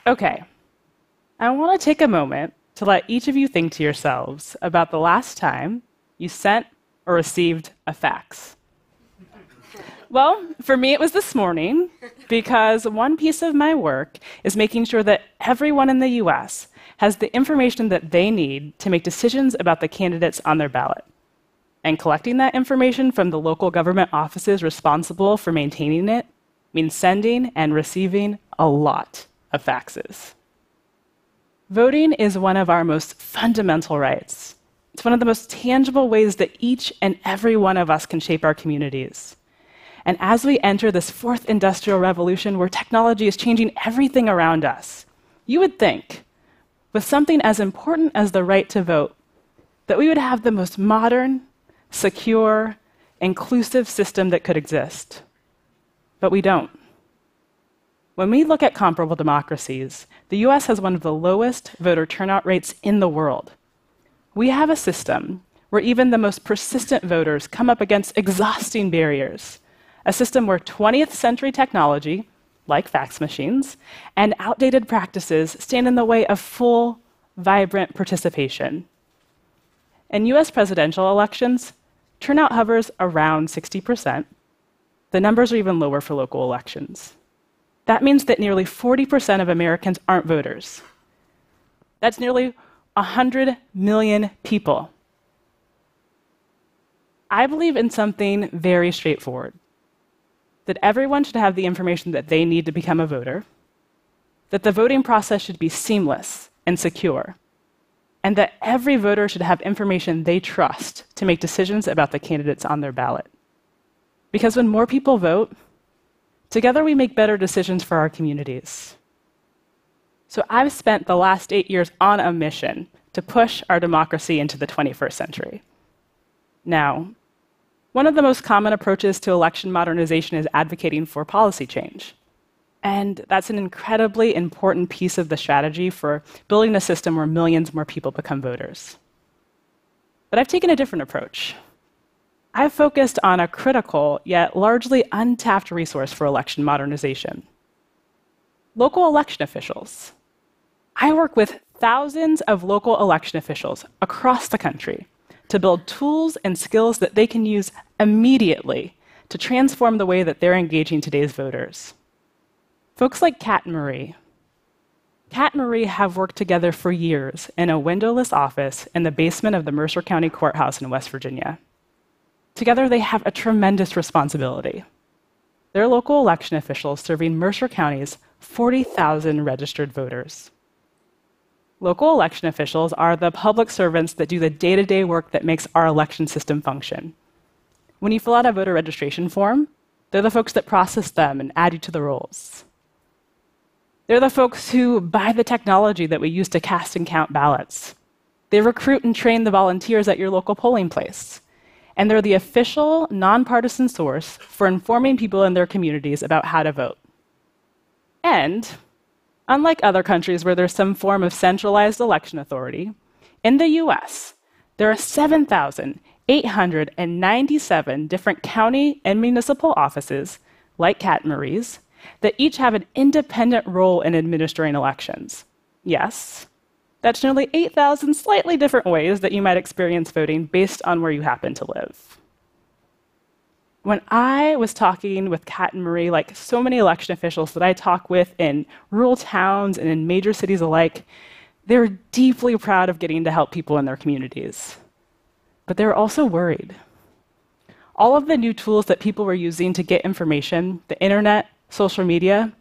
Okay, I want to take a moment to let each of you think to yourselves about the last time you sent or received a fax. Well, for me, it was this morning, because one piece of my work is making sure that everyone in the US has the information that they need to make decisions about the candidates on their ballot. And collecting that information from the local government offices responsible for maintaining it means sending and receiving a lot of faxes. Voting is one of our most fundamental rights. It's one of the most tangible ways that each and every one of us can shape our communities. And as we enter this fourth industrial revolution where technology is changing everything around us, you would think, with something as important as the right to vote, that we would have the most modern, secure, inclusive system that could exist. But we don't. When we look at comparable democracies, the US has one of the lowest voter turnout rates in the world. We have a system where even the most persistent voters come up against exhausting barriers. A system where 20th century technology, like fax machines, and outdated practices stand in the way of full, vibrant participation. In US presidential elections, turnout hovers around 60%. The numbers are even lower for local elections. That means that nearly 40% of Americans aren't voters. That's nearly 100 million people. I believe in something very straightforward: that everyone should have the information that they need to become a voter, that the voting process should be seamless and secure, and that every voter should have information they trust to make decisions about the candidates on their ballot. Because when more people vote, together we make better decisions for our communities. So I've spent the last 8 years on a mission to push our democracy into the 21st century. Now, one of the most common approaches to election modernization is advocating for policy change. And that's an incredibly important piece of the strategy for building a system where millions more people become voters. But I've taken a different approach. I've focused on a critical, yet largely untapped resource for election modernization: local election officials. I work with thousands of local election officials across the country to build tools and skills that they can use immediately to transform the way that they're engaging today's voters. Folks like Kat and Marie. Kat and Marie have worked together for years in a windowless office in the basement of the Mercer County Courthouse in West Virginia. Together, they have a tremendous responsibility. They're local election officials serving Mercer County's 40,000 registered voters. Local election officials are the public servants that do the day-to-day work that makes our election system function. When you fill out a voter registration form, they're the folks that process them and add you to the rolls. They're the folks who buy the technology that we use to cast and count ballots. They recruit and train the volunteers at your local polling place. And they're the official, nonpartisan source for informing people in their communities about how to vote. And unlike other countries where there's some form of centralized election authority, in the US, there are 7,897 different county and municipal offices, like Kat and Marie's, that each have an independent role in administering elections. Yes, that's nearly 8,000 slightly different ways that you might experience voting based on where you happen to live. When I was talking with Kat and Marie, like so many election officials that I talk with in rural towns and in major cities alike, they were deeply proud of getting to help people in their communities. But they were also worried. All of the new tools that people were using to get information, the internet, social media,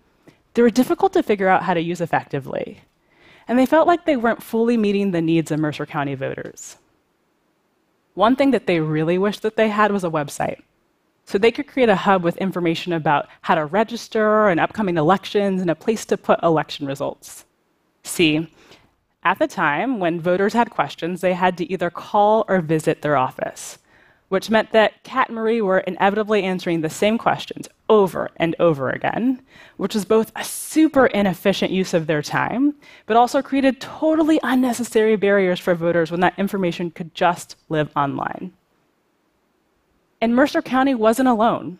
they were difficult to figure out how to use effectively. And they felt like they weren't fully meeting the needs of Mercer County voters. One thing that they really wished that they had was a website, so they could create a hub with information about how to register and upcoming elections and a place to put election results. See, at the time, when voters had questions, they had to either call or visit their office, which meant that Kat and Marie were inevitably answering the same questions over and over again, which was both a super inefficient use of their time, but also created totally unnecessary barriers for voters when that information could just live online. And Mercer County wasn't alone.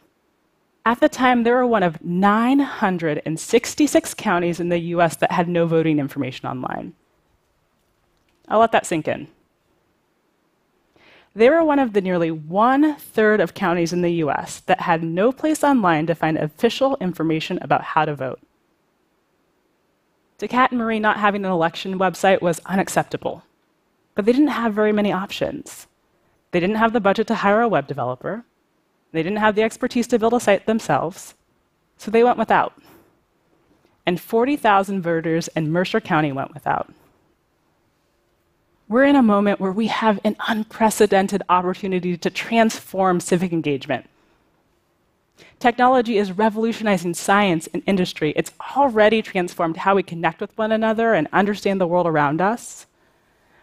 At the time, there were one of 966 counties in the US that had no voting information online. I'll let that sink in. They were one of the nearly 1/3 of counties in the US that had no place online to find official information about how to vote. To Kat and Marie, not having an election website was unacceptable, but they didn't have very many options. They didn't have the budget to hire a web developer. They didn't have the expertise to build a site themselves, so they went without. And 40,000 voters in Mercer County went without. We're in a moment where we have an unprecedented opportunity to transform civic engagement. Technology is revolutionizing science and industry. It's already transformed how we connect with one another and understand the world around us.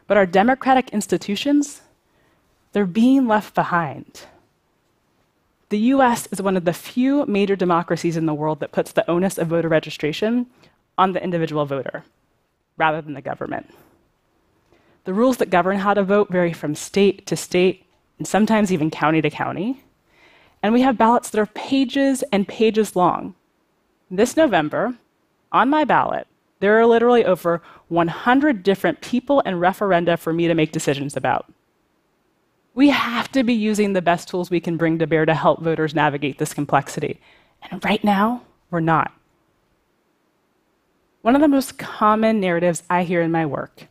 But our democratic institutions, they're being left behind. The US is one of the few major democracies in the world that puts the onus of voter registration on the individual voter, rather than the government. The rules that govern how to vote vary from state to state, and sometimes even county to county. And we have ballots that are pages and pages long. This November, on my ballot, there are literally over 100 different people and referenda for me to make decisions about. We have to be using the best tools we can bring to bear to help voters navigate this complexity. And right now, we're not. One of the most common narratives I hear in my work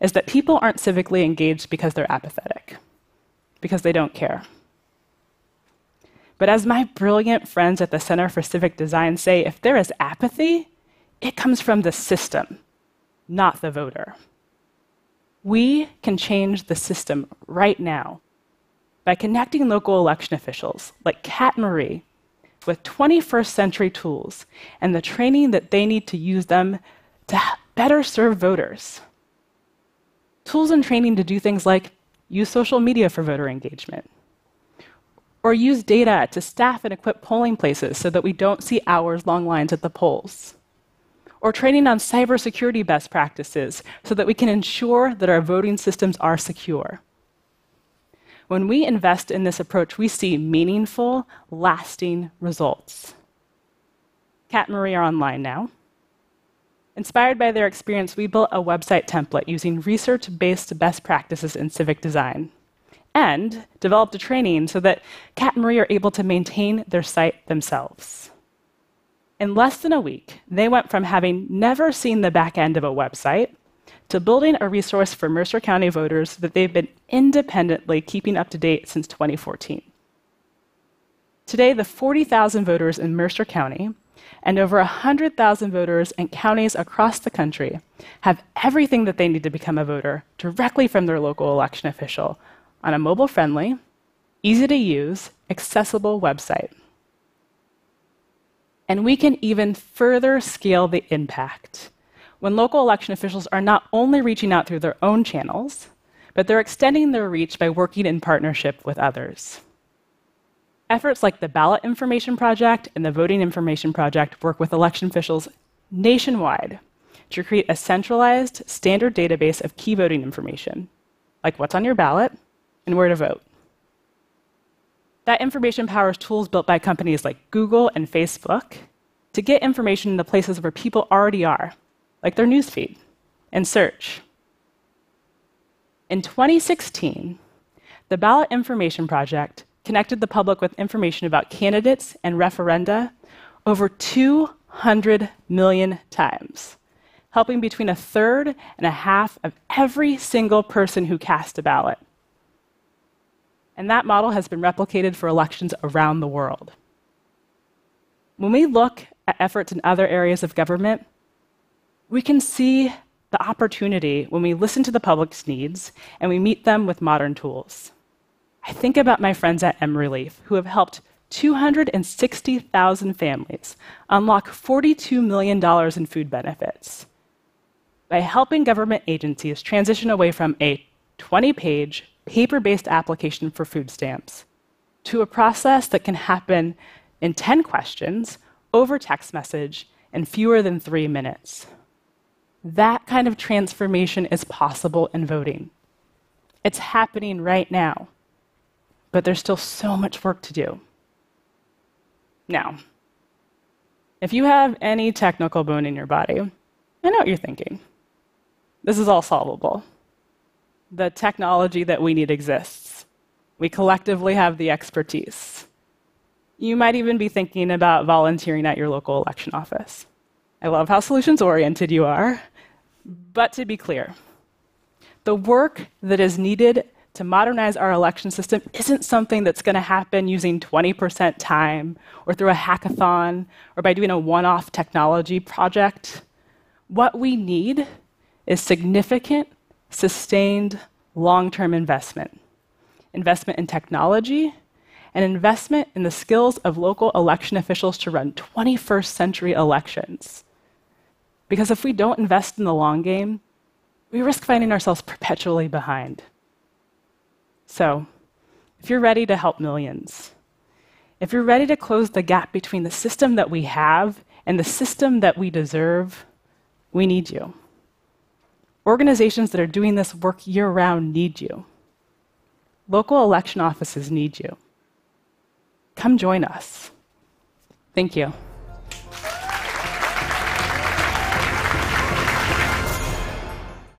is that people aren't civically engaged because they're apathetic, because they don't care. But as my brilliant friends at the Center for Civic Design say, if there is apathy, it comes from the system, not the voter. We can change the system right now by connecting local election officials like Kat and Marie with 21st century tools and the training that they need to use them to better serve voters. Tools and training to do things like use social media for voter engagement, or use data to staff and equip polling places so that we don't see hours-long lines at the polls, or training on cybersecurity best practices so that we can ensure that our voting systems are secure. When we invest in this approach, we see meaningful, lasting results. Kat and Marie are online now. Inspired by their experience, we built a website template using research-based best practices in civic design, and developed a training so that Kat and Marie are able to maintain their site themselves. In less than a week, they went from having never seen the back end of a website to building a resource for Mercer County voters that they've been independently keeping up to date since 2014. Today, the 40,000 voters in Mercer County and over 100,000 voters in counties across the country have everything that they need to become a voter directly from their local election official on a mobile-friendly, easy-to-use, accessible website. And we can even further scale the impact when local election officials are not only reaching out through their own channels, but they're extending their reach by working in partnership with others. Efforts like the Ballot Information Project and the Voting Information Project work with election officials nationwide to create a centralized, standard database of key voting information, like what's on your ballot and where to vote. That information powers tools built by companies like Google and Facebook to get information in the places where people already are, like their newsfeed and search. In 2016, the Ballot Information Project connected the public with information about candidates and referenda over 200 million times, helping between 1/3 and 1/2 of every single person who cast a ballot. And that model has been replicated for elections around the world. When we look at efforts in other areas of government, we can see the opportunity when we listen to the public's needs and we meet them with modern tools. I think about my friends at M-Relief, who have helped 260,000 families unlock $42 million in food benefits by helping government agencies transition away from a 20-page, paper-based application for food stamps to a process that can happen in 10 questions, over text message, in fewer than 3 minutes. That kind of transformation is possible in voting. It's happening right now, but there's still so much work to do. Now, if you have any technical bone in your body, I know what you're thinking. This is all solvable. The technology that we need exists. We collectively have the expertise. You might even be thinking about volunteering at your local election office. I love how solutions-oriented you are. But to be clear, the work that is needed to modernize our election system isn't something that's going to happen using 20% time or through a hackathon or by doing a one-off technology project. What we need is significant, sustained, long-term investment. Investment in technology and investment in the skills of local election officials to run 21st century elections. Because if we don't invest in the long game, we risk finding ourselves perpetually behind. So, if you're ready to help millions, if you're ready to close the gap between the system that we have and the system that we deserve, we need you. Organizations that are doing this work year-round need you. Local election offices need you. Come join us. Thank you.